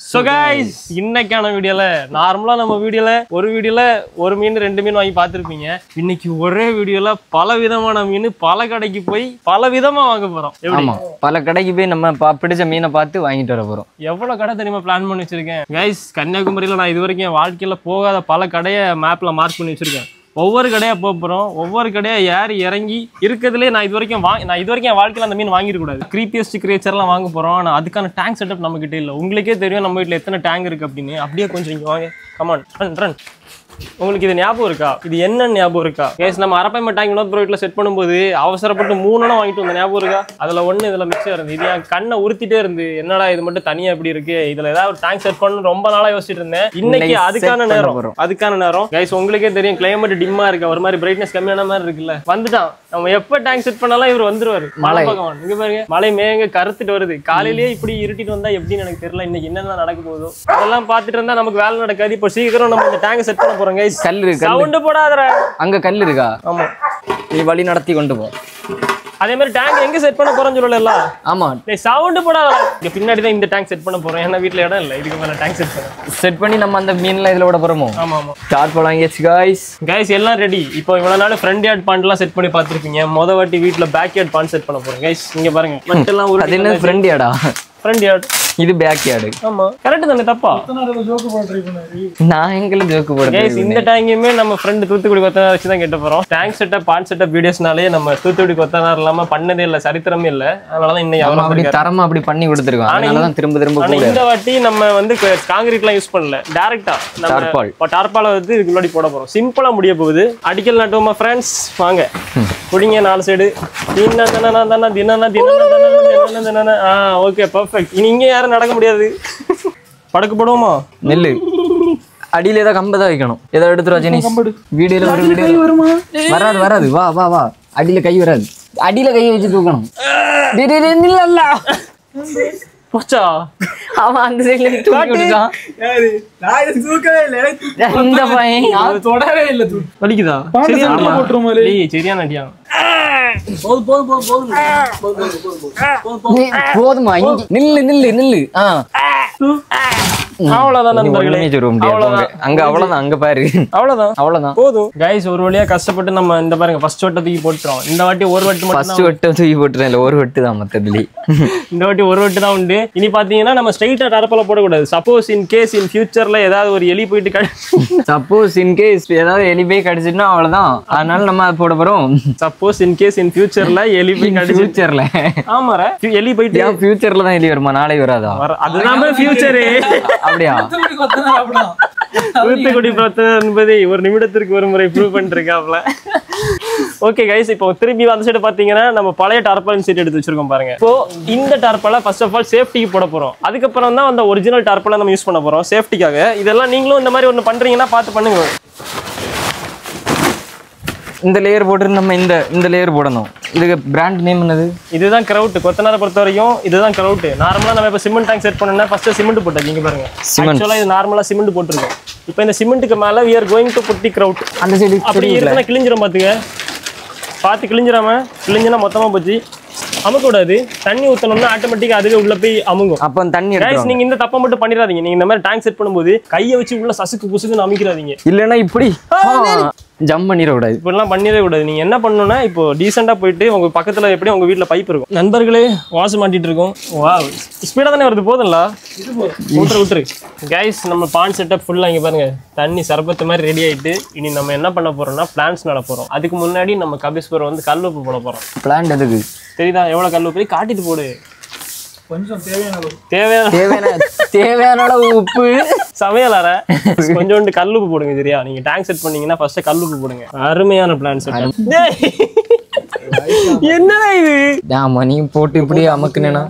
So guys, இன்னைக்கான வீடியோல நார்மலா நம்ம வீடியோல ஒரு மீன் ரெண்டு மீன் வாங்கி பார்த்திருப்பீங்க. இன்னைக்கு ஒரே வீடியோல பல விதமான மீன் பல கடைக்கு போய் பல விதமா வாங்க போறோம். ஆமா, பல கடைக்கு போய் நம்ம பிடிச்ச மீனை பார்த்து வாங்கிட்டு வர போறோம். எவ்வளவு கடை தெரியுமா பிளான் பண்ணி வச்சிருக்கேன். கைஸ், கன்னியாகுமரியில நான் இது வரைக்கும் என் வாழ்க்கையில போகாத பல கடையை மேப்ல மார்க் பண்ணி வச்சிருக்கேன். ஒவ்வொரு கடையா போறோம், ஒவ்வொரு கடையா ஏறி இறங்கி இருக்கிறதுலே நான் இது வரைக்கும் என் வாழ்க்கையில அந்த மீன் வாங்கிட கூடாது. கிரீப்பியஸ்ட் கிரியேச்சர்லாம் வாங்க போறோம். ஆனா அதுக்கான டேங்க் செட்டப் நம்ம கிட்ட இல்லை. உங்களுக்கே தெரியும் நம்ம வீட்டுல எத்தனை டேங்க் இருக்கு அப்படின்னு. அப்படியே கொஞ்சம் இங்க வாங்க, கமான் ரன். உங்களுக்கு இது ஞாபகம் இருக்கா? இது என்ன ஞாபகம் இருக்கா? கேஸ் நம்ம அரப்பைம டேங்க் வினோத் ப்ரோ வீட்டில் செட் பண்ணும்போது அவசரப்பட்டு 3 வாங்கிட்டு வந்த ஞாபகம் இருக்கா? அதுல ஒண்ணு இதுல மிக்சர் இருந்து. இது என் கண்ணை உறுத்திட்டே இருந்து, என்னடா இது மட்டும் தனியா எப்படி இருக்கு, இதுல ஏதாவது ஒரு டேங்க் செட் பண்ணணும் ரொம்ப நாளா யோசிச்சுட்டு இருந்தேன். இன்னைக்கு அதுக்கான நேரம். கைஸ், உங்களுக்கே தெரியும் கிளைமேட் டிம்மா இருக்கு, ஒரு மாதிரி பிரைட்னஸ் கம்மியான மாதிரி இருக்குல்ல. வந்துட்டான். நம்ம எப்ப டேங்க் செட் பண்ணாலும் இவர் வந்துருவாரு. மழை பகவான் இங்க பாருங்க, மழை மேங்க கருத்துட்டு வருது. காலையிலேயே இப்படி இருட்டிட்டு வந்தா எப்படின்னு எனக்கு தெரியல. இன்னைக்கு என்னென்ன நடக்க போதோ அதெல்லாம் பாத்துட்டு இருந்தா நமக்கு வேலை நடக்காது. இப்போ சீக்கிரம் நம்ம இந்த டேங்க் செட் பண்ண போறோம். கைஸ், கல்லு சவுண்ட் போடாதடா. அங்க கல்லு இருக்கா? ஆமா, நீ வழி நடத்தி கொண்டு போ. அதே மாதிரி டேங்க் எங்க செட் பண்ண போறோம்னு சொல்லல. ஆமா, நீ சவுண்ட் போடாதடா. இங்க பின்னாடி தான் இந்த டேங்க் செட் பண்ண போறோம். ஏன்னா வீட்ல இடம் இல்ல, இதுக்கு மேல டேங்க் செட் பண்ணி நம்ம அந்த மீன்ல இதுல விட போறோமோ. ஆமா ஆமா, ஸ்டார்ட் பண்ணலாங்க கைஸ். எல்லாம் ரெடி. இப்போ இவ்வளவு நாள் ஃப்ரண்ட் யார்ட் பாண்ட்லாம் செட் பண்ணி பாத்துருப்பீங்க. முத வாட்டி வீட்ல பேக் யார்ட் பாண்ட் செட் பண்ண போறோம். கைஸ், இங்க பாருங்க, மட்டெல்லாம் ஒரு அது என்ன ஃப்ரண்ட் யார்டா? ஃப்ரண்ட் யார்ட், இது பேக் யார்டு. ஆமா, கரெக்ட் தானே? தப்பா? நான் எங்க ஜோக்கு போடுறேன். கைஸ், இந்த டேங்குமே நம்ம ஃப்ரெண்ட் தூத்துக்குடி கொத்தனார் வச்சு தான் கட்ட போறோம். டேங்க் செட்டப் பாண்ட் செட்டப் வீடியோஸ்னாலே நம்ம தூத்துக்குடி கொத்தனார் இல்லாம பண்ணதே இல்ல, சரித்திரமே இல்ல. அதனாலதான் இன்னைக்கு அப்படி தரமா அப்படி பண்ணி கொடுத்துருக்கோம். அதனாலதான் திரும்ப இந்த வாட்டி நம்ம வந்து காங்கிரீட் எல்லாம் யூஸ் பண்ணல, டைரக்டா டார்பால வந்து இதுக்கு முன்னாடி போட போறோம். சிம்பிளா முடிய போகுது. அடிக்கல் நட்டுவோமா ஃப்ரெண்ட்ஸ்? வாங்க குடிங்க 4 சைடு. Okay, perfect. இனி இங்க யாரும் நடக்க முடியாது. படக்கு போடுவோமா? நெல்லு அடியில ஏதாவது கம்பதான் வைக்கணும். ஏதாவது எடுத்துரு ரஜினி. வீடியோல ஒரு வீடியோ வராது. வா வா வா, அடியில கை வராது. அடியில கை வச்சு தூக்கணும். போச்சா? அவன் அந்த சைடுல தூக்கி விட்டுட்டான். இந்த பையன் தொடவே இல்ல. வலிக்குதா? சரியான அடியா. போதுமா? நில்லு. அவ்வளவுதான் நண்பர்களே, அங்க பாரு. அவ்வளவுதான் போதும். கைஸ், ஒரு வழியா கஷ்டப்பட்டு நம்ம இந்த பாருங்க ஃபர்ஸ்ட் வட்ட தூக்கி போட்டுறோம். இந்த வாட்டி ஒரு வட்டு மட்டும் தூக்கி போட்டுறேன். இல்ல ஒரு வட்டு தான் மொத்தத்துலயே. இந்த வாட்டி ஒரு வட்டு தான் உண்டு. இனி பாத்தீங்கன்னா நம்ம ஸ்ட்ரைட்டா டர்பல போடக்கூடாது. சப்போஸ் இன் கேஸ் இன் ஃபியூச்சர்ல ஏதாவது ஒரு எலி போயிட்டு கடிச்சிட்டுனா அவ்வளவுதான். அதனால நம்ம அதை போட போறோம். சப்போஸ் இன் கேஸ் இன் ஃபியூச்சர்ல எலி போய் ஃபியூச்சர்ல ஆமாரா எலி போயிட்டு ஃபியூச்சர்ல தான் எலி வருமா? நாளைக்கு வராதா? அதுதான் ஃபியூச்சரே. அப்படியா? தூத்துக்குடி பிரச்சனை என்பதை ஒரு நிமிடத்திற்கு ஒரு முறை ப்ரூவ் பண்ணிருக்காப்ல. ஓகே கைஸ், இப்போ திரும்பி அந்த சைடு பாத்தீங்கன்னா நம்ம பழைய டார்பாலின் சீட் எடுத்து வச்சிருக்கோம் பாருங்க. இப்போ இந்த டார்பால ஃபர்ஸ்ட் ஆஃப் ஆல் சேஃப்டிக்கு போட போறோம். அதுக்கப்புறம் தான் அந்த ஒரிஜினல் டார்பால நம்ம யூஸ் பண்ண போறோம் சேஃப்டிக்காக. இதெல்லாம் நீங்களும் இந்த மாதிரி ஒன்று பண்றீங்கன்னா பார்த்து பண்ணுங்க. இந்த லேயர் போட்டு நம்ம இந்த லேயர் போடணும். இதுக்கு பிராண்ட் நேம் என்னது? இதுதான் கிரவுட். கொத்தனாரை பொறுத்த வரைக்கும் இதுதான் கிரவுட். நார்மலா நம்ம இப்போ சிமெண்ட் டேங்க் செட் பண்ணோம்னா ஃபர்ஸ்ட் சிமெண்ட் போட்டாச்சு. இங்க பாருங்க, ஆக்சுவலா இது நார்மலா சிமெண்ட் போட்டுருக்கோம். இப்போ இந்த சிமெண்ட்டுக்கு மேல we are going to put the grout. அந்த சைடு அப்படி இருக்குன்னா கிழிஞ்சிரும். பார்த்து கிழிஞ்சிராம. கிழிஞ்சினா மொத்தமா போச்சு. அமுக்க கூடாது. தண்ணி ஊத்தணும்னா ஆட்டோமேட்டிக்கா அதுவே உள்ள போய் அமுங்கும். அப்ப தண்ணி கைஸ், நீங்க இந்த தப்பை மட்டும் பண்ணிடாதீங்க. நீங்க இந்த மாதிரி டேங்க் செட் பண்ணும்போது கையை வச்சு உள்ள சசுக்கு புசுக்குன்னு அமைக்கிறாதீங்க. இல்லைன்னா இப்படி ஜம்ப் பண்ணிடக்கூடாது. இப்படிலாம் பண்ணிடவே கூடாது. நீங்க என்ன பண்ணணும்னா இப்போ டீசெண்டா போயிட்டு உங்க பக்கத்துல எப்படி உங்க வீட்டுல பைப் இருக்கும். நண்பர்களே, வாசு மாட்டிட்டு இருக்கோம். வா, ஸ்பீடா தானே வருது. போதும்ல, விட்டுரு. கைஸ், நம்ம பாண்ட் செட்டப் ஃபுல்லா இங்க பாருங்க தண்ணி சர்பத்து மாதிரி ரெடி ஆயிட்டு இனி நம்ம என்ன பண்ண போறோம்னா பிளான்ஸ் நட போறோம். அதுக்கு முன்னாடி நம்ம கபிஸ்புரம் வந்து கல் உப்பு போட போறோம். பிளான்ட் எதுக்கு தெரியுதா? எவ்வளவு கல் உப்பு காட்டிட்டு போடு. கொஞ்சம் தேவையான அளவு உப்பு. சமையலார கொஞ்சோண்டு கல் உப்பு போடுங்க. சரியா? நீங்க டேங்க் செட் பண்ணீங்கன்னா ஃபர்ஸ்ட் கல் உப்பு போடுங்க. அருமையான பிளான் செட். என்னடா இது? ஆமா, நீ போட்டு இப்படி அமுக்குனேனா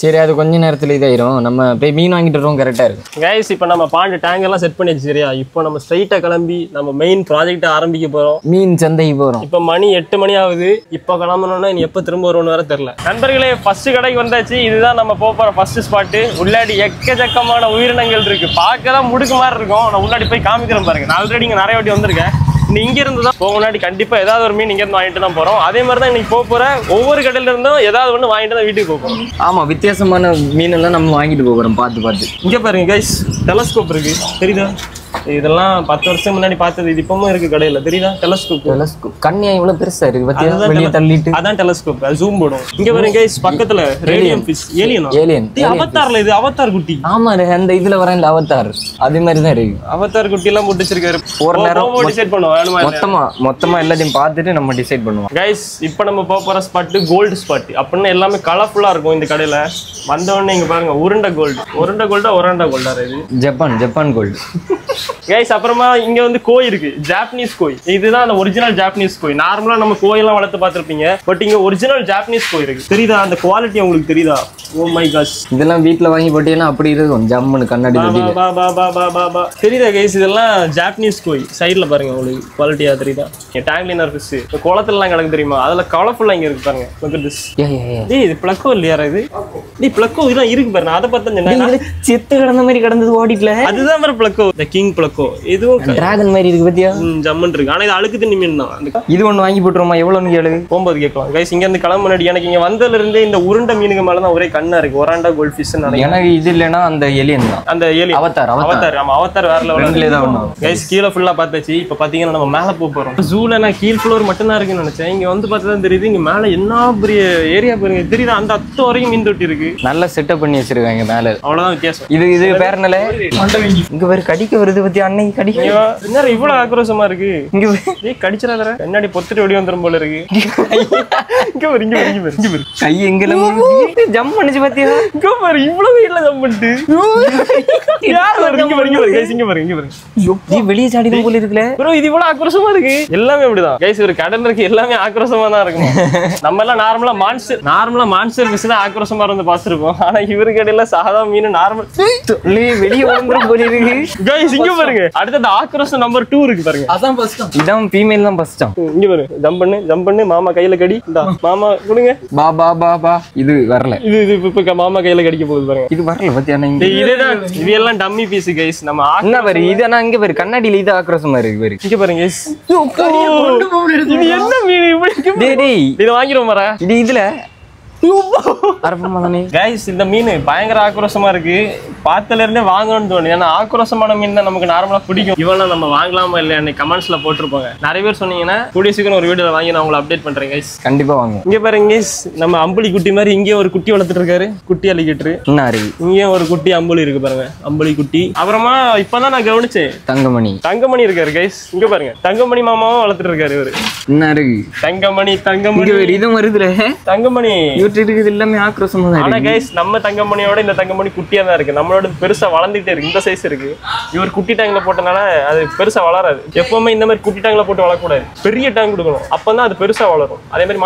சரி, அது கொஞ்ச நேரத்துல இதாயிரும். நம்ம போய் மீன் வாங்கிட்டு வரோம். கரெக்டா இருக்கும். கைஸ், இப்போ நம்ம பாண்டு டேங்க் எல்லாம் செட் பண்ணியாச்சு. சரியா? இப்போ நம்ம ஸ்ட்ரைட்டா கிளம்பி நம்ம மெயின் ப்ராஜெக்ட் ஆரம்பிக்க போறோம். மீன் சந்தைக்கு போறோம். இப்போ மணி 8 மணி ஆகுது. இப்போ கிளம்பணும்னா நீ எப்போ திரும்ப வரும்னு வேற தெரியல. நண்பர்களே, ஃபர்ஸ்ட் கடைக்கு வந்தாச்சு. இதுதான் நம்ம போற ஃபர்ஸ்ட் ஸ்பாட். உள்ளாடி எக்கச்சக்கமான உயிரினங்கள் இருக்கு. பார்க்க தான் முடுக்கு மாதிரி இருக்கும். நான் உள்ளாடி போய் காமிக்கிறேன் பாருங்க. நான் ஆல்ரெடி இங்க நிறைய வாட்டி வந்திருக்கேன். நீ இங்க இருந்து தான் போக முன்னாடி கண்டிப்பா ஏதாவது ஒரு மீன் இங்க இருந்து வாங்கிட்டு தான் போறோம். அதே மாதிரி தான் இன்னைக்கு போற ஒவ்வொரு கடையில இருந்தும் ஏதாவது ஒண்ணு வாங்கிட்டு தான் வீட்டுக்கு போறோம். ஆமா, வித்தியாசமான மீன் எல்லாம் நம்ம வாங்கிட்டு போகிறோம் பார்த்து. இங்க பாருங்க கைஸ், டெலஸ்கோப் இருக்கு தெரியுதா? இதெல்லாம் 10 வருஷம் முன்னாடி பார்த்தது, இது இப்பவும் இருக்கு கடையில தெரியுதா? டெலஸ்கோப் கண்ணியா இவ்வளவு பெருசா இருக்கு பாத்தியா? வெளிய தள்ளிட்டு அதான் டெலஸ்கோப், அது ஜூம் போடும். இங்க பாருங்க கைஸ், பக்கத்துல ரேடியம் ஃபிஷ், ஏலியன் அவதார்ல, இது அவதார் குட்டி. ஆமா, அந்த இதுல வரேன்ல அவதார், அதே மாதிரி தான் இருக்கு. அவதார் குட்டி எல்லாம் போட்டு வச்சிருக்காரு. ஒரு நேரம் டிசைட் பண்ணுவோம், மொத்தமா எல்லாத்தையும் பார்த்துட்டு நம்ம டிசைட் பண்ணுவோம். கைஸ் இப்போ நம்ம போற ஸ்பாட் கோல்டு ஸ்பாட். அப்படின்னு எல்லாமே கலர்ஃபுல்லா இருக்கும் இந்த கடையில. வந்த உடனே இங்க பாருங்க, உருண்டை கோல்டா இது ஜப்பான் கோல்டு. கைஸ் அப்புறமா இங்க வந்து கோய் இருக்கு, ஜாப்பனீஸ் கோய். இதுதான் அந்த ஒரிஜினல் ஜாப்பனீஸ் கோய். நார்மலா நம்ம கோயெல்லாம் வளர்த்து பார்த்திருப்பீங்க, பட் இங்க ஒரிஜினல் ஜாப்பனீஸ் கோய் இருக்கு. தெரியுதா அந்த குவாலிட்டி உங்களுக்கு? தெரியுதா? ஓ மை காஷ், இதெல்லாம் வீட்ல வாங்கி போட்டீங்கன்னா அப்படி இருக்கும், ஜம்முன்னு கண்ணாடி தெரியுதா கைஸ்? இதெல்லாம் ஜாப்பனீஸ் கோய். சைடுல பாருங்க, உங்களுக்கு குவாலிட்டியா தெரியுதா? டேங்க்லினர் ஃபிஷ் குளத்துல எல்லாம் கிடக்கு தெரியுமா? அதுல கலர்ஃபுல்லா இங்க இருக்கு பாருங்க. இது பிளக்கோ இல்லையா? இது பிளக்கோ இதெல்லாம் இருக்கு பாருங்க. அதை பார்த்தா செத்து கிடந்த மாதிரி கிடந்தது ஓடிட்டுல, அதுதான் பாரு பிளக்கோ, கிங் பிளக்கோ. இதுவும் டிராகன் மாதிரி இருக்கு பாத்தியா? ஜம்மன் இருக்கு. ஆனா இது அழுக்கு தண்ணி மீன் தான். இது ஒண்ணு வாங்கி போட்டுருமா? எவ்வளவுன்னு கேளு, போகும்போது கேட்கலாம். கைஸ் இங்க இருந்து கிளம்ப முன்னாடி எனக்கு இங்க வந்ததுல இருந்து இந்த உருண்டை மீனுக்கு மேலதான் ஒரே கண்ணா இருக்கு. ஒராண்டா கோல்ட் ஃபிஷ் எனக்கு இது இல்லைன்னா அந்த ஏலியன் தான், அந்த ஏலியன் அவதார். ஆமா, அவதார் வேற லெவல்ல. கைஸ் கீழே ஃபுல்லா பார்த்தாச்சு. இப்ப பாத்தீங்கன்னா நம்ம மேல போறோம். ஜூல நான் கீழ் ஃப்ளோர் மட்டும் தான் இருக்குன்னு நினைச்சேன். இங்க வந்து பார்த்தா தெரியுது, இங்க மேல என்ன பெரிய ஏரியா பாருங்க. தெரியுதா? அந்த அத்து வரைக்கும் மீன் தொட்டி இருக்கு. நல்லா செட்டப் பண்ணி வச்சிருக்காங்க மேல. அவ்வளவுதான் வித்தியாசம். இது பேர் என்னல? இங்க வேற கடிக்க வருது பத்தி அன்னை கடிக்க. என்ன இவ்வளவு ஆக்ரோஷமா இருக்கு? இங்க ஏய் கடிச்சறாதற, கண்ணாடி பொத்துட்டு ஓடி வந்துரும் போல இருக்கு. இங்க பாரு கை எங்கல ஜம்ப் பண்ணிச்சு பாத்தியா? இங்க பாரு இவ்வளவு வீட்ல ஜம்ப் பண்ணிட்டு யார் இங்க பாரு கைஸ், இங்க பாரு நீ வெளிய சாடிடும் போல இருக்குல bro. இது இவ்வளவு ஆக்ரோஷமா இருக்கு. எல்லாமே அப்படிதான் கைஸ். ஒரு கடல்ல இருக்கு எல்லாமே ஆக்ரோஷமா தான் இருக்கும். நம்ம எல்லாம் நார்மலா மான்ஸ்டர் ஃபிஷ் தான் ஆக்ரோஷமா இருந்து பாத்துறோம். ஆனா இவருக்கு இடையில சாதா மீன் நார்மல் வெளிய வந்துரும் போல இருக்கு கைஸ். இங்க பாருங்க, அடுத்து ஆக்ரோஷம் நம்பர் 2 இருக்கு பாருங்க. அதான் ஃபர்ஸ்ட். இதான் ஃபீமேல் தான் ஃபர்ஸ்ட். இங்க பாரு, ஜம்ப் பண்ணு மாமா கையில கடி. இந்தா மாமா கொடுங்க. பா இது வரல. இது இப்ப மாமா கையில கடிக்க போகுது பாருங்க. இது வரல பாத்தியா? இதுதான், இது எல்லாம் டம்மி பீஸ் கைஸ். நம்ம என்ன பாரு, இது நான் இங்க பாரு கண்ணாடியில இது ஆக்ரோஷமா இருக்கு பாரு. இங்க பாருங்க கைஸ், இது என்ன மீன் இப்படி இருக்கு? டேய் இத வாங்கிரோம் மர. இதுல கைஸ் இந்த மீன் பயங்கர ஆக்ரோஷமா இருக்கு. பார்த்தல இருந்தே வாங்கணும்னு தோணுது. ஏன்னா ஆக்ரோஷமான மீன் தான் நமக்கு நார்மலா பிடிக்கும். இவெல்லாம் நம்ம வாங்கலாமா இல்லையா கமெண்ட்ஸ்ல போட்டிருப்பாங்க. நிறைய பேர் சொன்னீங்கன்னா கூடிய சீக்கிரம் ஒரு வீடியோல வாங்கி நான் உங்களை அப்டேட் பண்றேன் கைஸ். கண்டிப்பா வாங்க. இங்க பாருங்க கைஸ், நம்ம அம்புலி குட்டி மாதிரி இங்கே ஒரு குட்டி வளர்த்துட்டு இருக்காரு. குட்டி அலிகேட்டர். இங்கே ஒரு குட்டி அம்புலி இருக்கு பாருங்க, அம்புலி குட்டி. அப்புறமா இப்பதான் நான் கவனிச்சேன், தங்கமணி இருக்காரு கைஸ். இங்க பாருங்க, தங்கமணி மாமாவும் வளர்த்துட்டு இருக்காரு இவரு. என்ன இருக்கு? தங்கமணி இதுவும் வருதுல. தங்கமணி இருக்குது எல்லாமே ஆக்ரோஷமா தான். ஆனா கைஸ் நம்ம தங்கமணியோட இந்த தங்கமணி குட்டியா தான் இருக்கு. நம்மளோட பெருசா வளர்ந்துட்டே இருக்கு. இந்த சைஸ் இருக்கு. இவர் குட்டி டேங்க்ல போட்டனால அது பெருசா வளராது. எப்பவுமே இந்த மாதிரி குட்டி டேங்க்ல போட்டு வளர்க்கக்கூடாது. பெரிய டேங்க் கொடுக்கணும், அப்பதான் அது பெருசா வளரும். அதே மாதிரி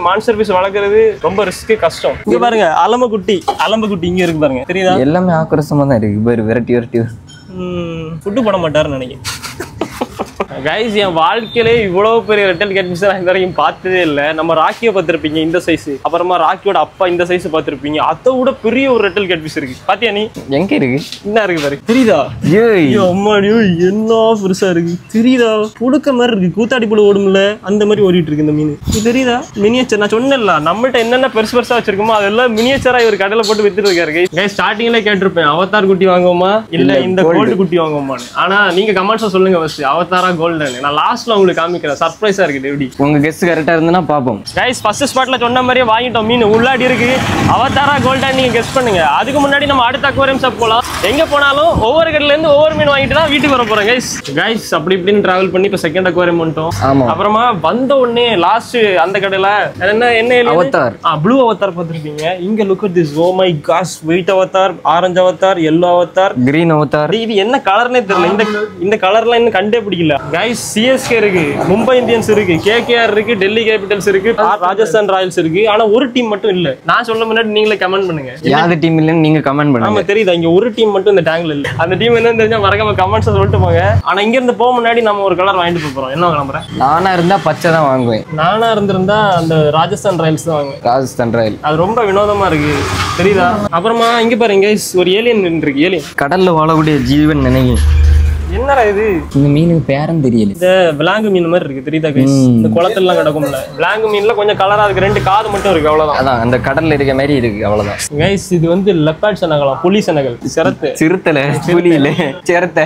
மான்ஸ்டர் ஃபிஷ் வளர்க்கறது ரொம்ப ரிஸ்க், கஷ்டம். இங்க பாருங்க அலம்பு குட்டி இங்க இருக்கு பாருங்க. தெரியுதா? எல்லாமே ஆக்ரோஷமா தான் இருக்கு பாரு. வெரைட்டி ஃபுட்டு போட மாட்டாருன்னு நினைக்கிறேன். கைஸ் என் வாழ்க்கையிலே இவ்வளவு பெரிய ரெட்டல் கேட்ஃபிஷ் நான் இது வரைக்கும் பார்த்ததே இல்லை. நம்ம ராக்கியை பார்த்துருப்பீங்க இந்த சைஸ், அப்புறமா ராக்கியோட அப்பா இந்த சைஸ் பார்த்துருப்பீங்க. அதை விட பெரிய ஒரு ரெட்டல் கேட்ஃபிஷ் இருக்கு. பாத்தியா நீ? எங்க இருக்கு? என்ன இருக்கு பாரு. தெரியுதா? அம்மாடியோ என்ன பெருசா இருக்கு. தெரியுதா? புடுக்க மாதிரி இருக்கு. கூத்தாடி புழு ஓடும்ல அந்த மாதிரி ஓடிட்டு இருக்கு இந்த மீன். இது தெரியுதா? மினியேச்சர். நான் சொன்னேன்ல நம்மள்ட்ட என்னென்ன பெருசா வச்சிருக்கோமோ அதெல்லாம் மினியேச்சரா இவர் கடையில போட்டு வித்துட்டு இருக்காரு. கைஸ் ஸ்டார்டிங்ல கேட்டிருப்பேன் அவதார் குட்டி வாங்குவோமா இல்ல இந்த கோல்டு குட்டி வாங்குவோமான்னு. ஆனா நீங்க கமெண்ட்ஸ்ல சொல்லுங்க ஃபர்ஸ்ட் அவதாரா கோல்டன். நான் லாஸ்ட்ல உங்களுக்கு காமிக்கிறேன். சர்ப்ரைஸா இருக்கு. எப்படி உங்க கெஸ் கரெக்டா இருந்தனா பாப்போம். கைஸ் ஃபர்ஸ்ட் ஸ்பாட்ல சொன்ன மாதிரியே வாங்கிட்டோம். மீன் உள்ளாடி இருக்கு. அவதாரா கோல்டன் நீங்க கெஸ் பண்ணுங்க. அதுக்கு முன்னாடி நம்ம அடுத்த அக்வாரியம் ஷாப் போலாம். எங்க போனாலும் ஒவ்வொரு கடையில இருந்து ஒவ்வொரு மீன் வாங்கிட்டு தான் வீட்டுக்கு வர போறோம். கைஸ் அப்படி இப்படின்னு டிராவல் பண்ணி இப்ப செகண்ட் அக்வாரியம் வந்துட்டோம். அப்புறமா வந்த உடனே லாஸ்ட் அந்த கடையில என்ன அவதார் ப்ளூ அவதார் பார்த்திருப்பீங்க. இங்க look at this. Oh my gosh, white avatar, orange avatar, yellow avatar, green avatar. இது என்ன கலர்னே தெரியல. இந்த கலர்லாம் இன்னும் கண்டே பிடிக்கல. கைஸ் சிஎஸ்கே இருக்கு, மும்பை இந்தியன்ஸ் இருக்கு, கேகேஆர் இருக்கு, டெல்லி கேபிட்டல்ஸ் இருக்கு, ராஜஸ்தான் ராயல்ஸ் இருக்கு. ஆனா ஒரு டீம் மட்டும் இல்ல. நான் சொல்ல முன்னாடி நீங்களே கமெண்ட் பண்ணுங்க யாரு டீம் இல்லன்னு. நீங்க கமெண்ட் பண்ணுங்க. ஆமா தெரியுதா? இங்க ஒரு டீம் மட்டும் இந்த டேங்க்ல இல்ல. அந்த டீம் என்னன்னு தெரிஞ்சா மறக்காம கமெண்ட்ஸ் சொல்லிட்டு போங்க. ஆனா இங்க இருந்து போக முன்னாடி நம்ம ஒரு கலர் வாங்கிட்டு போறோம். என்ன கிளம்புறேன்? நானா இருந்தா பச்சை தான் வாங்குவேன். நானா இருந்திருந்தா அந்த ராஜஸ்தான் ராயல்ஸ் தான் வாங்குவேன். ராஜஸ்தான் ராயல் அது ரொம்ப வினோதமா இருக்கு. தெரியுதா? அப்புறமா இங்க பாருங்க கைஸ், ஒரு ஏலியன் இருக்கு. ஏலியன் கடல்ல வாழக்கூடிய ஜீவன் நினைக்கிறேன். என்னடா இது? இந்த மீனுக்கு பேரும் தெரியல. இந்த விலாங்கு மீன் மாதிரி இருக்கு தெரியுதா கைஸ்? இந்த குளத்துல கிடக்கும்ல விலாங்கு மீன்ல கொஞ்சம் கலரா இருக்கு, 2 காது மட்டும் இருக்கு, அவ்வளவுதான். அதான் அந்த கடல்ல இருக்க மாதிரி இருக்கு, அவ்வளவுதான். கைஸ் இது வந்து லெப்பர்ட் சனகலாம், புலி சனகல், சிறுத்தை புலி இல்ல சிறுத்தை,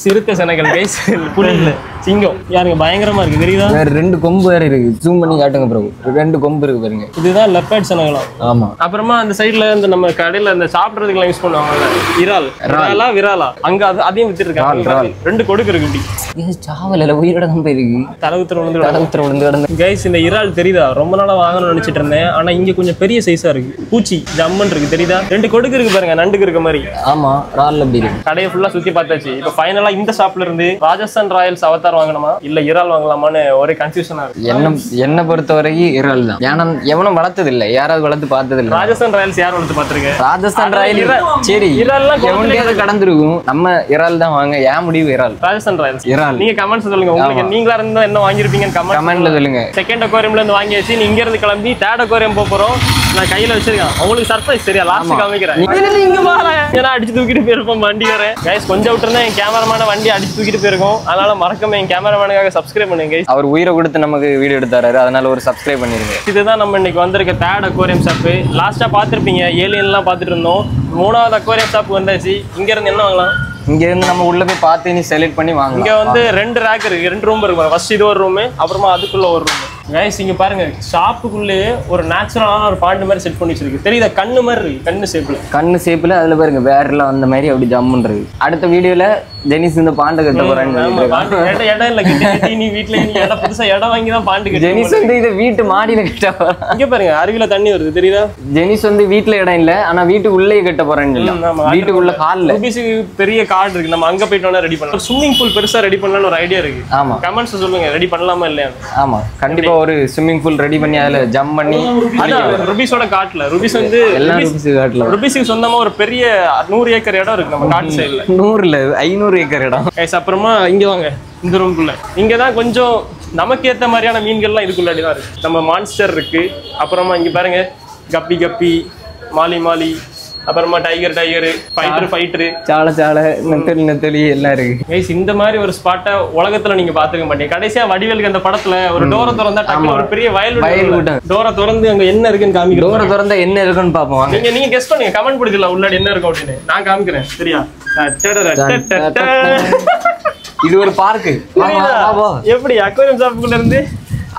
சிறுத்தை சனகல் கைஸ், புலி இல்ல சிங்கம். யாருங்க பயங்கரமா இருக்கு தெரியுதா? வேற 2 கொம்பு வேற இருக்கு, ஜூம் பண்ணி காட்டுங்க ப்ரோ. 2 கொம்பு இருக்கு பாருங்க. இதுதான் லெப்பர்ட் சனகலாம். ஆமா. அப்புறமா அந்த சைடுல இந்த நம்ம கடையில இந்த சாப்பிடுறதுக்கு யூஸ் பண்ணுவாங்கல்ல, இறால் விராலா, அங்க அதையும் வித்துட்டு இருக்காங்க. 2 கொடுக்கு இருக்கு இப்படி. இது சாவல உயிரோட தான் இருக்கு. தலகுத்திர விழுந்து கிடந்து. கைஸ் இந்த இறால் தெரியுதா? ரொம்ப நாளா வாங்கணும்னு நினைச்சிட்டு இருந்தேன். ஆனா இங்க கொஞ்சம் பெரிய சைஸா இருக்கு, பூச்சி ஜம்மன் இருக்கு தெரியுதா? 2 கொடுக்கு இருக்கு பாருங்க, நண்டுக்கு இருக்க மாதிரி. ஆமா, இறால் அப்படி இருக்கு. கடையை ஃபுல்லா சுத்தி பார்த்தாச்சு. இப்ப ஃபைனலா இந்த ஷாப்ல இருந்து ராஜஸ்தான் ராயல்ஸ் அவதார் வாங்கணுமா இல்ல இறால் வாங்கலாமான்னு ஒரே கன்ஃபியூஷனா இருக்கு. என்ன பொறுத்த வரைக்கும் இறால் தான். ஏன்னா எவனும் வளர்த்தது இல்ல, யாராவது வளர்த்து பார்த்தது இல்ல. ராஜஸ்தான் ராயல்ஸ் யார் வளர்த்து பாத்துருக்க? ராஜஸ்தான் ராயல் சரி, இறால்லாம் கடந்துருக்கும். நம்ம இறால் தான் வாங்க. ஏன் முடிவு இறால். ராஜஸ்தான் ராயல்ஸ் இறால். நீங்க கமெண்ட்ஸ் சொல்லுங்க, உங்களுக்கு நீங்களா இருந்தா என்ன வாங்கிருப்பீங்கன்னு கமெண்ட்ல சொல்லுங்க. செகண்ட் அக்வாரியம்ல இருந்து வாங்கி வச்சு நீங்க இருந்து கிளம்பி தேர்ட் அக்வாரியம் போறோம். நான் கையில வச்சிருக்கேன், உங்களுக்கு சர்ப்ரைஸ் சரியா? லாஸ்ட் காமிக்கிறேன். நீங்க வாங்க, ஏன்னா அடிச்சு தூக்கிட்டு போயிருப்போம் வண்டி வர. கைஸ் கொஞ்சம் விட்டுருந்தா என் கேமராமான வண்டி அடிச்சு தூக்கிட்டு போயிருக்கோம். அதனால மறக்காம என் கேமராமேனுக்காக சப்ஸ்கிரைப் பண்ணுங்க கைஸ். அவர் உயிரை கொடுத்து நமக்கு வீடியோ எடுத்தாரு, அதனால ஒரு சப்ஸ்கிரைப் பண்ணிருங்க. இதுதான் நம்ம இன்னைக்கு வந்திருக்க தேர்ட் அக்வாரியம் ஷாப். லாஸ்டா பாத்திருப்பீங்க, ஏலியன்லாம் பாத்துட்டு இருந்தோம். 3வது அக்வாரியம் ஷாப் வந்தாச்சு. இங்க இருந்து என்ன வாங்கலாம்? இங்க இருந்து நம்ம உள்ள போய் பார்த்து நீ செலக்ட் பண்ணி வாங்க. இங்க வந்து 2 ரேக் இருக்கு, 2 ரூம் இருக்கு. ஃபர்ஸ்ட் இது ஒரு ரூம், அப்புறமா அதுக்குள்ள ஒரு ரூம். கைஸ் இங்க பாருங்க, ஷாப்புக்குள்ளேயே ஒரு நேச்சுரலான ஒரு பாண்ட் மாதிரி செட் பண்ணி வச்சிருக்கு தெரியுதா? கண்ணு மாதிரி இருக்கு, கண்ணு ஷேப்ல அதுல பாருங்க வேர்லாம் அந்த மாதிரி அப்படி ஜம்முன்னு இருக்கு. அடுத்த வீடியோல ஜெனிஸ் இந்த பாண்டை கட்ட போறான்னு இடம் இல்ல கட்டி, நீ வீட்டுல இடம் புதுசா இடம் வாங்கி தான் பாண்டு கட்டி. ஜெனிஸ் வந்து இது வீட்டு மாடியில கட்ட போறான். இங்க பாருங்க அருவில தண்ணி வருது தெரியுதா? ஜெனிஸ் வந்து வீட்டுல இடம் இல்ல, ஆனா வீட்டுக்கு உள்ளே கட்ட போறேன்னு வீட்டுக்குள்ள ஹால்ல ருபீஸுக்கு பெரிய கார்டு இருக்கு, நம்ம அங்க போயிட்டோம்னா ரெடி பண்ணலாம். ஸ்விம்மிங் பூல் பெருசா ரெடி பண்ணலாம்னு ஒரு ஐடியா இருக்கு. ஆமா, கமெண்ட்ஸ் சொல்லுங்க, ரெடி பண்ணலாமா இல்லையா? ஆமா கண்டிப்பா ஒரு ஸ்விம்மிங் பூல் ரெடி பண்ணி அதுல ஜம்ப் பண்ணி. ருபீஸோட காட்டுல ருபீஸ் வந்து ருபீஸுக்கு சொந்தமா ஒரு பெரிய 100 ஏக்கர் இடம் இருக்கு நம்ம காட்டு சைடுல. 100 இல்ல 500 ஏக்கர் இடம். அப்புறமா இங்க வாங்க, இந்த ரூம்குள்ள இங்கதான் கொஞ்சம் நமக்கு ஏத்த மாதிரியான மீன்கள்லாம் இதுக்குள்ளாடிதான் இருக்கு. நம்ம மான்ஸ்டர் இருக்கு, அப்புறமா இங்க பாருங்க கப்பி மாலி, அப்புறமா டைகர் ஃபைட்டர் சால நெத்தலி எல்லாம் இருக்கு. கைஸ் இந்த மாதிரி ஒரு ஸ்பாட்டை உலகத்துல நீங்க பாத்துக்க மாட்டீங்க. கடைசியா வடிவேலுக்கு அந்த படத்துல ஒரு டோரை திறந்தா டக்குனு ஒரு பெரிய வயல் டோரை திறந்து அங்க என்ன இருக்குன்னு காமிக்கிறோம். டோரை திறந்தா என்ன இருக்குன்னு பாப்போம். நீங்க கெஸ் பண்ணுங்க, கமெண்ட் பண்ணிடலாம் உள்ளாடி என்ன இருக்கும் அப்படின்னு. நான் காமிக்கிறேன் சரியா? இது ஒரு பார்க். எப்படி அக்வாரியம் ஷாப்புக்குள்ள இருந்து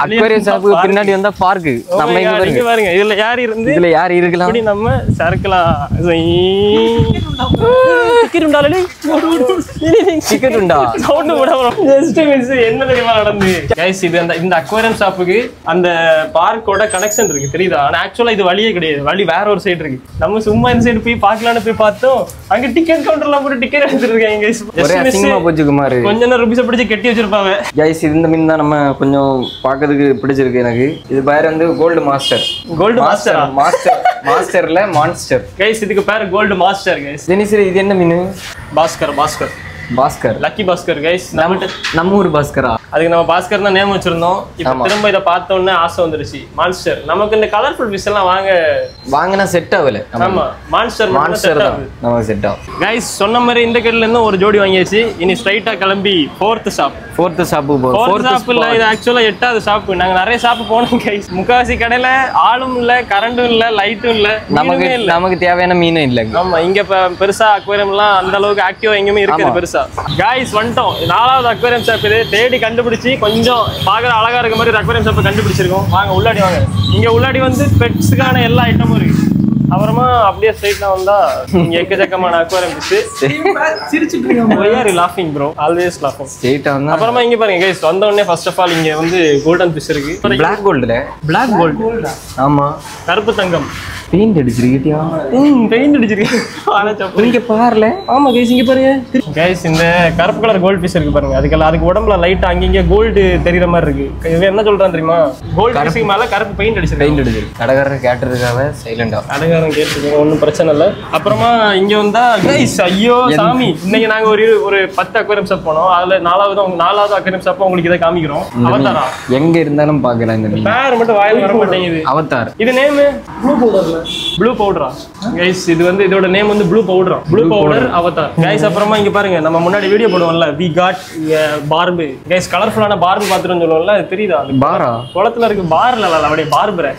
அக்வாரியம் ஷாப்புக்கு பின்னாடி வந்தா பார்க். நம்ம இங்க பாருங்க, இதுல யார் இருக்கலாம்? அப்படி நம்ம சர்க்கலாம். என்ன தெரியுமா நடந்து? கைஸ் இது இந்த அக்வாரியம் ஷாப்புக்கு அந்த பார்க்கோட கனெக்ஷன் இருக்கு தெரியுதா? ஆனா ஆக்சுவலா இது வழியே கிடையாது, வழி வேற ஒரு சைடு இருக்கு. நம்ம சும்மா இந்த சைடு போய் பார்க்கலாம்னு போய் பார்த்தோம், அங்க டிக்கெட் கவுண்டர்லாம் போட்டு டிக்கெட் எடுத்துட்டு இருக்காங்க. கொஞ்சம் நேரம் ருபீஸை பிடிச்சி கட்டி வச்சிருப்பாங்க. கைஸ் இந்த மீன் தான் நம்ம கொஞ்சம் பார்க்கறதுக்கு பிடிச்சிருக்கு எனக்கு. இது பேர் வந்து கோல்டு மாஸ்டர். மாஸ்டர்ல மான்ஸ்டர். கைஸ் இதுக்கு பேர் கோல்டு மாஸ்டர். கைஸ் இது என்ன மீன்? பாஸ்கர் லக்கி பாஸ்கர். கைஸ் நம்ம ஊர் பாஸ்கரா? அதுக்கு நம்ம பாஸ்கர் தான் நேம் வச்சிருந்தோம். இப்ப திரும்ப இதை பார்த்த உடனே ஆசை வந்துருச்சு. மான்ஸ்டர் நமக்கு இந்த கலர்ஃபுல் ஃபிஷ் எல்லாம் வாங்கினா செட் ஆகல. ஆமா மான்ஸ்டர் தான் நமக்கு செட் ஆகும். கைஸ் சொன்ன மாதிரி இந்த கடையில இருந்து ஒரு ஜோடி வாங்கியாச்சு. இனி ஸ்ட்ரைட்டா கிளம்பி ஃபோர்த் ஷாப்புக்கு போறோம். ஃபோர்த் ஷாப் இல்ல, இது ஆக்சுவலா 8வது ஷாப். நாங்க நிறைய ஷாப் போனோம் கைஸ். முக்காவாசி கடையில ஆளும் இல்ல, கரண்டும் இல்ல, லைட்டும் இல்ல, நமக்கு தேவையான மீனும் இல்ல. ஆமா இங்க பெருசா அக்வேரியம் எல்லாம் அந்த அளவுக்கு ஆக்டிவா எங்கேயுமே இருக்காது பெருசா. கைஸ் வந்துட்டோம் 4வது அக்வேரியம் ஷாப். இது தேடி கண்டுபிடிச்சி கொஞ்சம் பாக்குற அழகா இருக்க மாதிரி அக்வேரியம் ஷாப்பை கண்டுபிடிச்சிருக்கோம். வாங்க உள்ளாடி வாங்க. இங்க உள்ளாடி வந்து பெட்ஸுக்கான எல்லா ஐட்டமும் இருக்கு. அப்புறமா அப்படியே ஸ்ட்ரைட்டா வந்தா இங்க எக்கச்சக்கமான அக்வாரியம் ஃபிஷ். சிரிச்சிட்டு இருக்கீங்க. Why are you laughing bro? Always laughing. ஸ்ட்ரைட்டா வந்தா அப்புறமா இங்க பாருங்க கைஸ், வந்த உடனே ஃபர்ஸ்ட் ஆஃப் ஆல் இங்க வந்து கோல்டன் ஃபிஷ் இருக்கு. Black gold. ஆமா கருப்பு தங்கம். பெயிண்ட் அடிச்சிருக்கியா? பெயிண்ட் அடிச்சிருக்கு. இங்க பாருல. ஆமா கைஸ் இங்க பாருங்க கைஸ், இந்த கருப்பு கலர் கோல்ட் ஃபிஷ் இருக்கு பாருங்க. அதுக்கு உடம்புல லைட் அங்கங்க கோல்டு தெரியற மாதிரி இருக்கு. இவன் என்ன சொல்றான் தெரியுமா? கோல்ட் ஃபிஷ்க்கு மேல கருப்பு பெயிண்ட் அடிச்சிருக்கு. கடைக்காரர் கேட்டதுக்காக சைலண்டா. கடைக்காரன் கேட்டுங்க, ஒன்றும் பிரச்சனை இல்லை. அப்புறமா இங்க வந்தா கைஸ் ஐயோ சாமி, இன்னைக்கு நாங்க ஒரு 10 அக்வேரியம் ஷாப் போனோம். அதுல 4வது அக்வேரியம் ஷாப் உங்களுக்கு இதை காமிக்கிறோம். அவதாரா எங்க இருந்தாலும் பாக்கலாம். இந்த பேர் மட்டும் வாயில வர மாட்டேங்குது. அவதார். இது நேம் ப்ளூ ப்ளூ பவுடரா கைஸ்? இது வந்து இதோட நேம் வந்து ப்ளூ பவுடரா, ப்ளூ பவுடர் அவதார் கைஸ். அப்புறமா இங்க பாருங்க, நம்ம முன்னாடி வீடியோ போடுவோம்ல, வி காட் பார்பு கைஸ். கலர்ஃபுல்லான பார்பு பாத்துட்டு சொல்லுவோம்ல, அது தெரியுதா? அந்த பாரா குளத்துல இருக்கு பார்ல இல்ல, அப்படியே பார்புற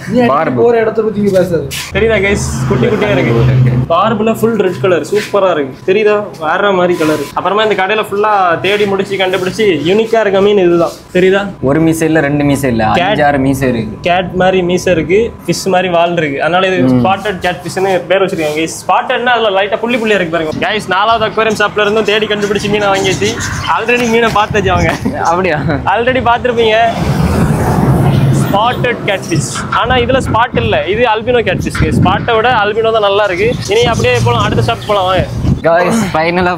ஒரு இடத்த பத்தி பேசாது. தெரியுதா கைஸ்? குட்டி குட்டியா இருக்கு பார்புல, ஃபுல் ரெட் கலர், சூப்பரா இருக்கு. தெரியுதா? வேற மாதிரி கலர். அப்புறமா இந்த கடையில ஃபுல்லா தேடி முடிச்சு கண்டுபிடிச்சு யூனிக்கா இருக்க மீன் இதுதான். தெரியுதா? ஒரு மீசை இல்ல, ரெண்டு மீசை இல்ல, 5-6 மீசை இருக்கு. கேட் மாதிரி மீசை இருக்கு, ஃபிஷ் மாதிரி வால் இருக்கு. அதனால இது ஸ்பாட்டட் கேட் ஃபிஷ்னு பேர் வச்சிருக்காங்க கைஸ். ஸ்பாட்டட்னா அதுல லைட்டா புள்ளி புள்ளியா இருக்கு பாருங்க கைஸ். 4வது அக்வேரியம் ஷாப்ல இருந்தும் தேடி கண்டுபிடிச்சு மீனை வாங்கிச்சு. ஆல்ரெடி மீனை பார்த்தாச்சு அவங்க. அப்படியா? ஆல்ரெடி பார்த்துருப்பீங்க ஸ்பாட்டட் கேட்ஃபிஷ். ஆனா இதுல ஸ்பாட் இல்ல, இது அல்பினோ கேட்ஃபிஷ். ஸ்பாட்டை விட அல்பினோ தான் நல்லா இருக்கு. இனி அப்படியே போலாம், அடுத்த ஷாப் போலாம் வாங்க गाइस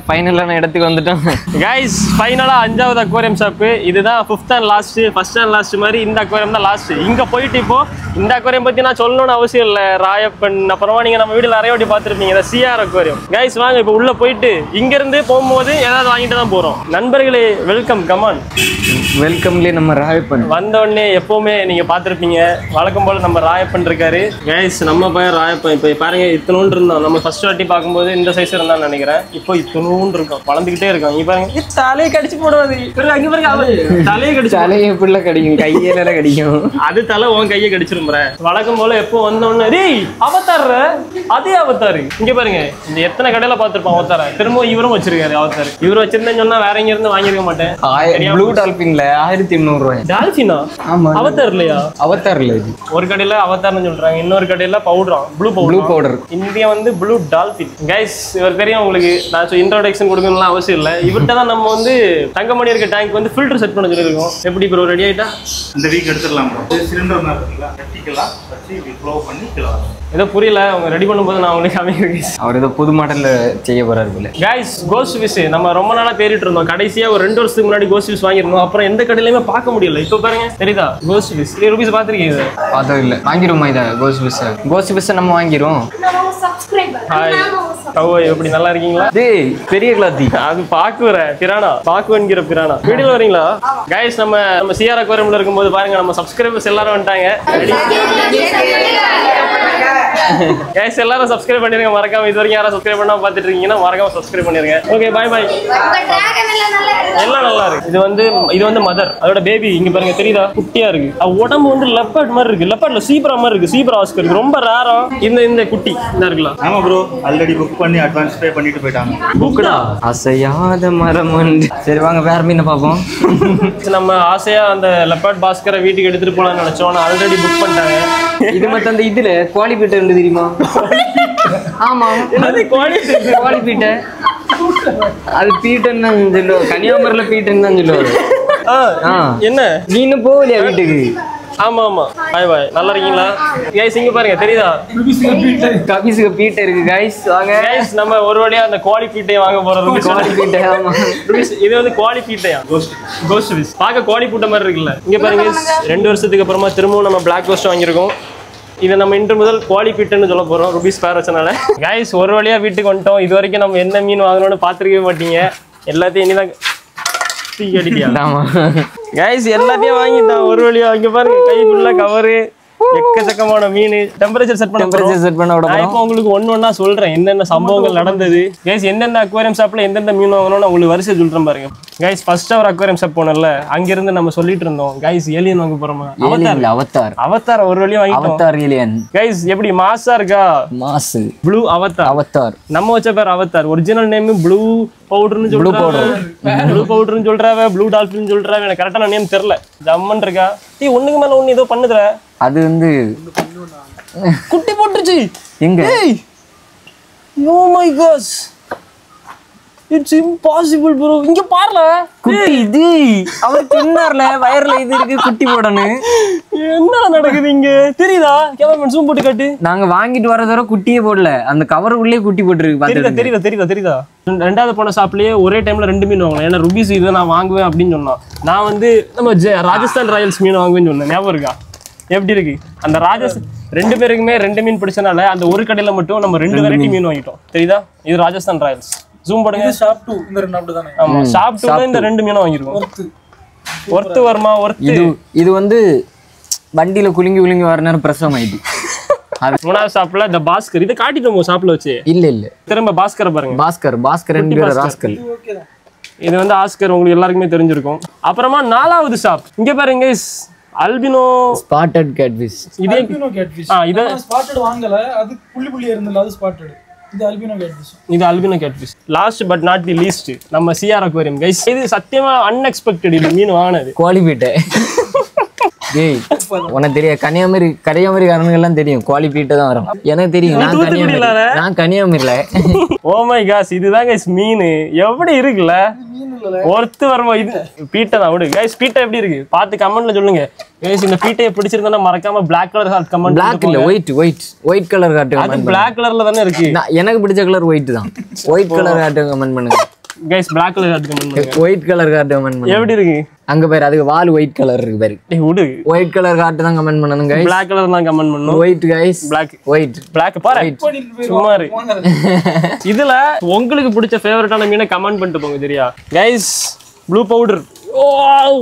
ஃபைனலான இடத்துக்கு வந்துட்டோம் गाइस. ஃபைனலா 5வது அக்வேரியம் ஷாப். இதுதான் 5th and last. First and last மாதிரி இந்த அக்வேரியம் தான் லாஸ்ட். இங்க போயிட்டு இப்போ இந்த அக்வேரியம் பத்தி நான் சொல்லணும்னு அவசியம் இல்ல. ராயப்பன் அப்புறமா நீங்க நம்ம வீடியோல நிறைய வாட்டி பார்த்திருப்பீங்க, இந்த சிஆர் அக்வேரியம். गाइस வாங்க இப்போ உள்ள போயிட்டு இங்க இருந்து போகும்போது ஏதாவது வாங்கிட்டு தான் போறோம். நண்பர்களே வெல்கம், கமான். வெல்கம்ல நம்ம ராயப்பன் வந்த உடனே எப்பவுமே நீங்க பார்த்திருப்பீங்க, வழக்கம் போல நம்ம ராயப்பன் இருக்காரு. गाइस நம்ம பையன் ராயப்பன். இப்போ பாருங்க, இத்தனோண்டு இருந்தோம் நம்ம ஃபர்ஸ்ட் வாட்டி பார்க்கும்போது. இந்த சைஸ் இருந்தா நினைக்கிறேன். இப்போ இத்தனூண்டு இருக்கும், வளர்ந்துகிட்டே இருக்கும். இங்க பாருங்க, தலையை கடிச்சு போடுவாது. அங்க பாருங்க, தலையை கடிச்சு, தலையை எப்படி கடிக்கும், கையில கடிக்கும். அது தலை உன் கையை கடிச்சிரும்புற. வழக்கம் போல எப்போ வந்தோன்னு டேய் அவதார், அதே அவதார். இங்க பாருங்க, இந்த எத்தனை கடையில பார்த்திருப்போம் அவதார. திரும்ப இவரும் வச்சிருக்காரு அவதார். இவர் வச்சிருந்தேன்னு சொன்னா வேற எங்க இருந்து வாங்கிருக்க மாட்டேன். ப்ளூ டால்பின்ல 1800 ரூபாய். டால்பினா? ஆமா, அவதார் இல்லையா? அவதார் இல்ல. இது ஒரு கடையில அவதார்னு சொல்றாங்க, இன்னொரு கடையில பவுடரா, ப்ளூ பவுடர். இந்தியா வந்து ப்ளூ டால்பின். கைஸ் இவர் தெரியும் உங்களுக்கு, நான் இன்ட்ரோடக்ஷன் கொடுக்கணும்லாம் அவசியம் இல்லை. இவர்கிட்ட தான் நம்ம வந்து தங்கமணி இருக்க டேங்க் வந்து ஃபில்டர் செட் பண்ண சொல்லியிருக்கோம். எப்படி ப்ரோ, ரெடி ஆயிட்டா? இந்த வீக் எடுத்துடலாம் ப்ரோ. சிலிண்டர் இருக்குங்களா, கட்டிக்கலாம், வச்சு ஃப்ளோ பண்ணிக்கலாம். ஏதோ புரியல, அவங்க ரெடி பண்ணும்போது நான் உங்களுக்கு அமைக்கிறேன். அவர் ஏதோ புது மாடல்ல செய்ய போறாரு போல. கைஸ் கோஸ்ட் ஃபிஷ் நம்ம ரொம்ப நாளா தேடிட்டு இருந்தோம். கடைசியா ஒரு 2 வருஷத்துக்கு முன்னாடி கோஸ்ட் ஃபிஷ் வாங்கிருந்தோம். அப்புறம் எந்த கடையிலுமே பார்க்க முடியல. இப்போ பாருங்க, தெரியுதா? கோஸ்ட் ஃபிஷ் ₹3 பாத்திருக்கீங்க? பார்த்தது இல்ல. வாங்கிருமா இத? கோஸ்ட் ஃபிஷ் நம்ம வாங்கிரும். ஹாய் கவ்வாய், எப்படி நல்லா இருக்கீங்களா? டேய் பெரிய கிளாத்தி, அது பாக்குற பிரானா, பாக்குவன்கிற பிரானா. வீடியோல வரீங்களா? கைஸ் நம்ம சிஆர் அக்வேரியம்ல இருக்கும்போது பாருங்க, நம்ம சப்ஸ்கிரைபர்ஸ் எல்லாரும் வந்துட்டாங்க. கைஸ் எல்லாரும் சப்ஸ்கிரைப் பண்ணிருங்க மறக்காம. இது வரைக்கும் யாரும் சப்ஸ்கிரைப் பண்ணாம பார்த்துட்டு இருக்கீங்கன்னா மறக்காம சப்ஸ்கிரைப் பண்ணிருங்க. Okay bye bye. எல்லாம் நல்லா இருக்கு. இது வந்து மதர், அதோட பேபி. இங்க பாருங்க, தெரியுதா? குட்டியா இருக்கு. உடம்பு வந்து லெப்பர்ட் மாதிரி இருக்கு. லெப்பர்ட்ல சீப்ரா மாதிரி இருக்கு. சீப்ரா ஆஸ்கர் இருக்கு, ரொம்ப ரேரா. இந்த குட்டி என்ன இருக்கலாம். ஆமா ப்ரோ, ஆல்ரெடி புக் பண்ணி அட்வான்ஸ் பே பண்ணிட்டு போயிட்டாங்க. புக்டா? அசையாத மரம் உண்டு. சரி வாங்க வேற மீனை பார்ப்போம். நம்ம ஆசையா அந்த லெப்பர்ட் பாஸ்கரை வீட்டுக்கு எடுத்துட்டு போலாம்னு நினைச்சோம். ஆல்ரெடி புக் பண்ணிட்டாங்க. இது மட்டும் அந்த இதுல குவாலிபீட்டர் உண்டு தெரியுமா? ஆமா, என்னது குவாலிபீட்டர்? அது பீட்டன் தான் சொல்லுவோம், கன்னியாகுமரியில பீட்டன் தான் சொல்லுவாரு. என்ன நீ இன்னும் போகலையா வீட்டுக்கு? ஆமா ஆமா. பாய் பாய். நல்லா இருக்கீங்களா? கைஸ் இங்க பாருங்க, தெரியுதா? கபிஸ்க்கு பீட்டர் இருக்கு. கைஸ் வாங்க. கைஸ் நம்ம ஒரு வழியா அந்த குவாலி பீட்டை வாங்க போறோம். குவாலி பீட்டர். ஆமா, இது வந்து குவாலி பீட்டையா? Cost fish. பார்க்க குவாலி பீட்டை மாதிரி இருக்குல்ல. இங்க பாருங்க, 2 வருஷத்துக்கு அப்புறமா திரும்பவும் நம்ம பிளாக் கோஸ்ட் வாங்கியிருக்கோம். இதை நம்ம இன்று முதல் குவாலி பீட்டுன்னு சொல்ல போறோம், ருபீஸ் பேர் வச்சனால. கைஸ் ஒரு வழியா வீட்டுக்கு வந்துட்டோம். இது வரைக்கும் நம்ம என்ன மீன் வாங்கணும்னு பார்த்துருக்கவே மாட்டீங்க. எல்லாத்தையும் இனிதான் கைஸ் எல்லாத்தையும் வாங்கிட்டான் ஒரு வழியா. இங்க பாருங்க, கை ஃபுல்லா கவரு, எக்கச்சக்கமான மீன். டெம்பரேச்சர் செட் பண்ண விட இப்போ உங்களுக்கு ஒண்ணா சொல்றேன் என்னென்ன சம்பவங்கள் நடந்தது. கைஸ் எந்தெந்த அக்வேரியம் ஷாப்ல எந்தெந்த மீன் வாங்கணும்னு உங்களுக்கு வரிசை சொல்றேன் பாருங்க. கைஸ் ஃபர்ஸ்ட் அவர் அக்வேரியம் ஷாப் போனோம்ல, அங்கிருந்து நம்ம சொல்லிட்டு இருந்தோம் கைஸ் ஏலியன் வாங்க போறோமா. அவதார் ஒரு வழியா வாங்கிட்டோம். கைஸ் எப்படி மாசா இருக்கா? Mass blue Avatar. நம்ம வச்ச பேர் அவதார். ஒரிஜினல் நேம் ப்ளூ பவுடர்னு சொல்றாவ, ப்ளூ டால்பின் சொல்றாவ. எனக்கு கரெக்டான நேம் தெரியல. ஜம்மன் இருக்கா? டேய் ஒண்ணுக்கு மேல ஒண்ணு ஏதோ பண்ணுதுற. அது வந்து குட்டி போட்டுச்சு. எங்க? Oh my god, it's impossible bro. இங்க பாருல குட்டி. இது அவர் தின்னார்ல, வயர்ல இது இருக்கு குட்டி போடணும். என்ன நடக்குது இங்க தெரியுதா? கேமராமேன் ஜூம் போட்டு காட்டு. நாங்க வாங்கிட்டு வரத வர குட்டியே போடல, அந்த கவர் உள்ளே குட்டி போட்டுருக்கு. தெரியுதா? 2வது போன ஷாப்லயே ஒரே டைம்ல 2 மீன் வாங்கலாம். ஏன்னா ருபீஸ் இதை நான் வாங்குவேன் அப்படின்னு சொன்னான். நான் வந்து நம்ம ராஜஸ்தான் ராயல்ஸ் மீன் வாங்குவேன்னு சொன்னேன். ஞாபகம் இருக்கா? எப்படி இருக்கு அந்த ராஜஸ்தான்? 2 பேருக்குமே 2 மீன் பிடிச்சனால அந்த ஒரு கடையில மட்டும் நம்ம 2 வெரைட்டி மீன் வாங்கிட்டோம். தெரியுதா? இது ராஜஸ்தான் ராயல்ஸ். ஜூம் பண்ணுங்க. ஷாப் 2 இந்த ரெண்டு அப்படி தானே. ஆமா, ஷாப் 2ல இந்த 2 மீனும் வாங்கிருக்கோம். ஒர்த் வருமா? ஒர்த். இது வந்து வண்டியில குலுங்கி வர நேரம் பிரசவம் ஆயிடுச்சு. மூணாவது ஷாப்ல இந்த பாஸ்கர் இதை காட்டிட்டோம் ஷாப்ல வச்சு. இல்ல திரும்ப பாஸ்கரை பாருங்க. பாஸ்கர் என்கிற ராஸ்கல். இது வந்து ஆஸ்கர் உங்களுக்கு எல்லாருக்குமே தெரிஞ்சிருக்கும். அப்புறமா 4வது ஷாப் இங்க பாருங்க அல்பினோ ஸ்பாட்டட் கேட்ஃபிஷ். இது அல்பினோ கேட்ஃபிஷ். இத ஸ்பாட்டட் வாங்கல, அது புள்ளி இருந்தல, அது ஸ்பாட்டட். இது அல்பினோ கேட்ஃபிஷ். இது albino catfish. Last but not the least நம்ம சிஆர் அக்வேரியம் கைஸ். இது சத்தியமா அன்எக்ஸ்பெக்டட் இது மீன் வாங்குனது. குவாலிபிட்டே. டேய் உனக்கு தெரியும் கன்னியாகுமரி காரணங்கள்லாம் தெரியும். குவாலிபிட்டே தான் வரும். எனக்கு தெரியும். நான் கன்னியாகுமரியில. ஓ மை காஷ் இதுதான் கைஸ் மீன் எப்படி இருக்குல்ல. ஒருத்து வரமா இது பீட்டை தான் விடு கைஸ். பீட்டை எப்படி இருக்கு பார்த்து கமெண்ட்ல சொல்லுங்க கைஸ். இந்த பீட்டையை பிடிச்சிருந்தா மறக்காம black colour heart comment. Black இல்ல ஒயிட் கலர் ஹார்ட் அது பிளாக் கலர்ல தானே இருக்கு. எனக்கு பிடிச்ச கலர் ஒயிட் தான். ஒயிட் கலர் ஹார்ட் கமெண்ட் பண்ணுங்க guys. Black colour heart comment பண்ணுங்க. ஒயிட் கலர் ஹார்ட் கமெண்ட் பண்ணுங்க. எப்படி இருக்கு அங்க பாரு. அதுக்கு வால் ஒயிட் கலர் இருக்கு பாரு. டேய் விடு. ஒயிட் கலர் ஹார்ட் தான் கமெண்ட் பண்ணனும் கைஸ். பிளாக் கலர் தான் கமெண்ட் பண்ணனும். White guys. பிளாக் பாரு சும்மா இரு. இதுல உங்களுக்கு பிடிச்ச ஃபேவரட்டான மீனை கமெண்ட் பண்ணிட்டு போங்க சரியா கைஸ். ப்ளூ பவுடர் வாவ்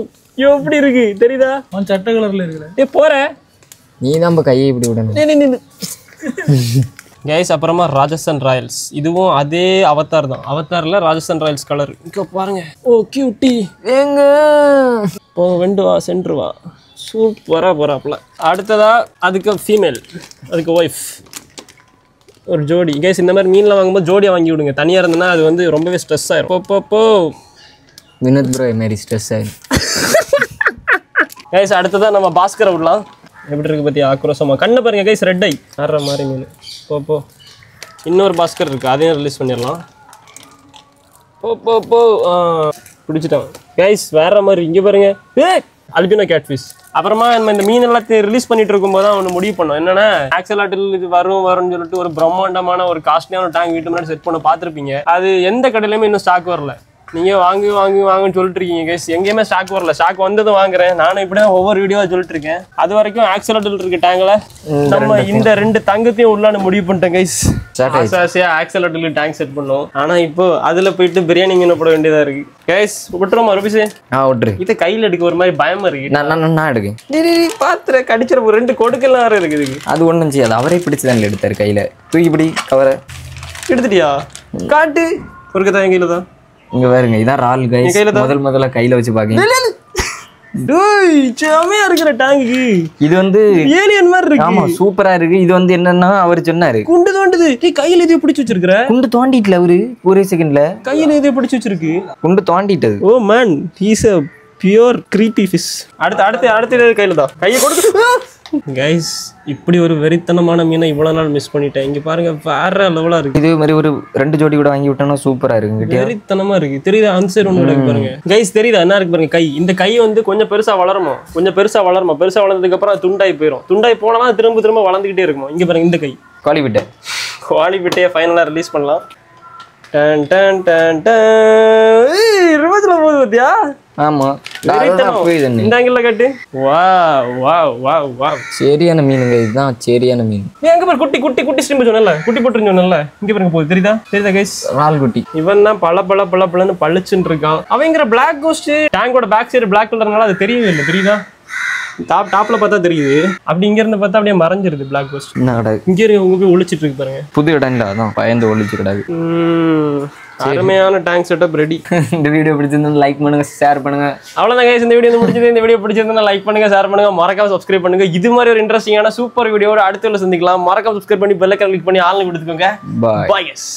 எப்படி இருக்கு தெரியுதா. சட்டை கலர்ல இருக்குடா. ஏய் போற நீ தான் கையை இப்படி விடணும் கைஸ். அப்புறமா ராஜஸ்தான் ராயல்ஸ். இதுவும் அதே அவதார் தான். அவதார்ல ராஜஸ்தான் ராயல்ஸ் கலர் இங்க பாருங்க. ஓ கியூட்டி எங்க போ வெண்டு வா சென்டர் வா சூப்பரா போறாப்ல. அடுத்ததா அதுக்கு ஃபீமேல் அதுக்கு ஒய்ஃப் ஒரு ஜோடி கைஸ். இந்த மாதிரி மீன்லாம் வாங்கும்போது ஜோடியா வாங்கி விடுங்க. தனியா இருந்ததுன்னா அது வந்து ரொம்பவே ஸ்ட்ரெஸ் ஆயிரும். போ வினோத் ப்ரோ மாரி ஸ்ட்ரெஸ் ஆயிடும் கைஸ். அடுத்ததா நம்ம பாஸ்கரை விடலாம். எப்படி இருக்கு பத்தி ஆக்ரோஷமா கண்ணை பாருங்க கைஸ். ரெட் ஐ ஆடுற மாதிரி மீன். போ இன்னொரு பாஸ்கர் இருக்கு அதையும் ரிலீஸ் பண்ணிடலாம். போ பிடிச்சிட்டோம் கைஸ். வேற மாதிரி இங்க பாருங்க அல்பினோ கேட்ஃபிஷ். அப்புறமா நம்ம இந்த மீன் எல்லாத்தையும் ரிலீஸ் பண்ணிட்டு இருக்கும்போது தான் ஒன்று முடிவு பண்ணோம். என்னன்னா ஆக்சலாட்டில் இது வரும்னு சொல்லிட்டு ஒரு பிரம்மாண்டமான ஒரு காஸ்ட்லியான டேங்க் வீட்டு முன்னாடி செட் பண்ண பார்த்துருப்பீங்க. அது எந்த கடையிலுமே இன்னும் ஸ்டாக் வரல. நீங்க வாங்குன்னு சொல்லிட்டு இருக்கீங்க கைஸ். எங்கேயுமே ஸ்டாக் வரல. ஸ்டாக் வந்ததும் வாங்குறேன். நானும் இப்படிதான் ஒவ்வொரு வீடியோவா சொல்லிட்டு இருக்கேன். அது வரைக்கும் ஆக்சலாட்டில் இருக்க டேங்க்ல நம்ம இந்த 2 தங்கத்தையும் உள்ளான்னு முடிவு பண்ணிட்டேன் கைஸ். ஆக்சலாட்டில் டேங்க் செட் பண்ணோம். ஆனா இப்போ அதுல போயிட்டு பிரியாணி மீன் போட வேண்டியதா இருக்கு கைஸ். விட்டுருமா ரூபிஸ்? விட்டுரு. இதை கையில எடுக்க ஒரு மாதிரி பயமா இருக்கு. நான் எடுக்கேன். பாத்துற கடிச்சிட 2 கொடுக்கலாம் வேற இருக்குது. அது ஒண்ணும் செய்யாது. அவரே பிடிச்சதான் எடுத்தாரு கையில. தூக்கி பிடி கவரை எடுத்துட்டியா காட்டு ஒரு தான் கையில தான். இங்க பாருங்க இதான் ரால் கைஸ். முதல்ல கையில வச்சு பாக்கீங்க. டேய் செமையா இருக்குற டேங்க்கு. இது வந்து ஏலியன் மாதிரி இருக்கு. ஆமா சூப்பரா இருக்கு. இது வந்து என்னன்னா அவர் சொன்னாரு குண்டு தோண்டுது. டேய் கையில எதை பிடிச்சு வச்சிருக்கற? குண்டு தோண்டிட்டல அவரு ஒரே செகண்ட்ல. கையில எதை பிடிச்சு வச்சிருக்கு? குண்டு தோண்டிட்டது. Oh man he is a pure creepy fish. அடுத்து கையில தான். கையை கொடுத்து கைஸ் இப்படி ஒரு வெறித்தனமான மீனை இவ்வளவு நாள் மிஸ் பண்ணிட்டேன். இங்க பாருங்க வேற லெவலா இருக்கு. இதே மாதிரி ஒரு 2 ஜோடி கூட வாங்கி விட்டோம்னா சூப்பரா இருக்கு. வெறித்தனமா இருக்கு. தெரியுதா அந்த சைடு ஒண்ணு இருக்கு பாருங்க கைஸ். தெரியுதா என்ன இருக்கு பாருங்க கை. இந்த கை வந்து கொஞ்சம் பெருசா வளருமா. பெருசா வளர்ந்ததுக்கு அப்புறம் அது துண்டாய் போயிடும். துண்டாய் போனா திரும்ப வளர்ந்துகிட்டே இருக்குமா. இங்க பாருங்க இந்த கை குவாலிபிட்டே ஃபைனலா ரிலீஸ் பண்ணலாம். டன் டன் டன் டன் ரிவர்ஸ்ல போகுது பாத்தியா. ஆமா இந்த ஆங்கிள்ல கட்டு. வாவ் சரியான மீனுங்க. இதுதான் சரியான மீன். எங்க பாரு குட்டி ஸ்ட்ரீம் சொன்னல. குட்டி போட்டுன்னு சொன்னல. இங்க பாருங்க போகுது. தெரியுதா கைஸ். ரால் குட்டி. இவன் தான் பளபளன்னு பளிச்சுன்னு இருக்கான். அவங்கிற பிளாக் கோஸ்ட் டேங்கோட பேக் சைடு பிளாக் கலர்னால அது தெரியவே இல்லை. தெரியுதா டாப்ல பார்த்தா தெரியுது. அப்படி இங்க இருந்து பார்த்தா அப்படியே மறைஞ்சிருது பிளாக் கோஸ்ட். இங்க இருக்கு உங்க போய் ஒளிச்சிட்டு இருக்கு பாருங்க. புது இடம்ல அதான் பயந்து ஒளிச்சு கிடாது. அருமையான டேங்க் செட்டப் ரெடி. இந்த வீடியோ பிடிச்சிருந்தா லைக் பண்ணுங்க, ஷேர் பண்ணுங்க. அவ்வளவுதான் கைஸ். இந்த வீடியோ முடிஞ்சது. இந்த வீடியோ பிடிச்சிருந்தா லைக் பண்ணுங்க, ஷேர் பண்ணுங்க, மறக்காம சப்ஸ்கிரைப் பண்ணுங்க. இது மாதிரி ஒரு இன்ட்ரெஸ்டிங்கான சூப்பர் வீடியோவோட அடுத்த சந்திக்கலாம். மறக்காம சப்ஸ்கிரைப் பண்ணி பெல் ஐகான் கிளிக் பண்ணி ஆன்லைன் கொடுத்துக்கோங்க. Bye bye guys.